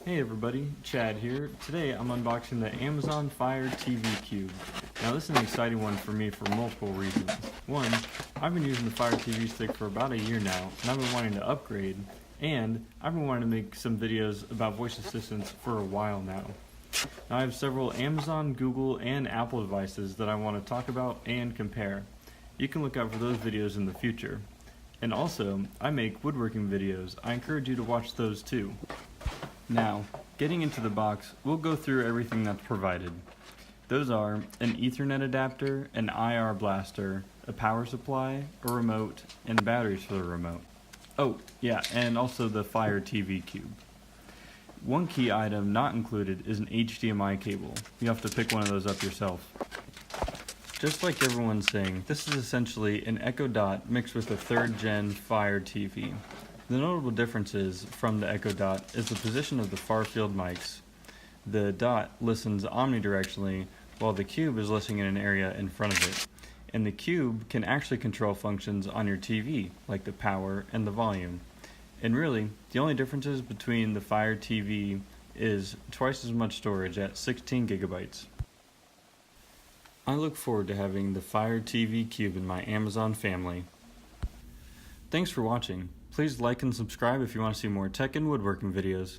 Hey everybody, Chad here. Today I'm unboxing the Amazon Fire TV Cube. Now this is an exciting one for me for multiple reasons. One, I've been using the Fire TV stick for about a year now, and I've been wanting to upgrade, and I've been wanting to make some videos about voice assistants for a while now. Now I have several Amazon, Google, and Apple devices that I want to talk about and compare. You can look out for those videos in the future. And also, I make woodworking videos. I encourage you to watch those too. Now, getting into the box, we'll go through everything that's provided. Those are an Ethernet adapter, an IR blaster, a power supply, a remote, and batteries for the remote. Oh, yeah, and also the Fire TV Cube. One key item not included is an HDMI cable. You have to pick one of those up yourself. Just like everyone's saying, this is essentially an Echo Dot mixed with a 3rd gen Fire TV. The notable differences from the Echo Dot is the position of the far field mics. The Dot listens omnidirectionally, while the Cube is listening in an area in front of it. And the Cube can actually control functions on your TV, like the power and the volume. And really, the only differences between the Fire TV is twice as much storage at 16 gigabytes. I look forward to having the Fire TV Cube in my Amazon family. Thanks for watching. Please like and subscribe if you want to see more tech and woodworking videos.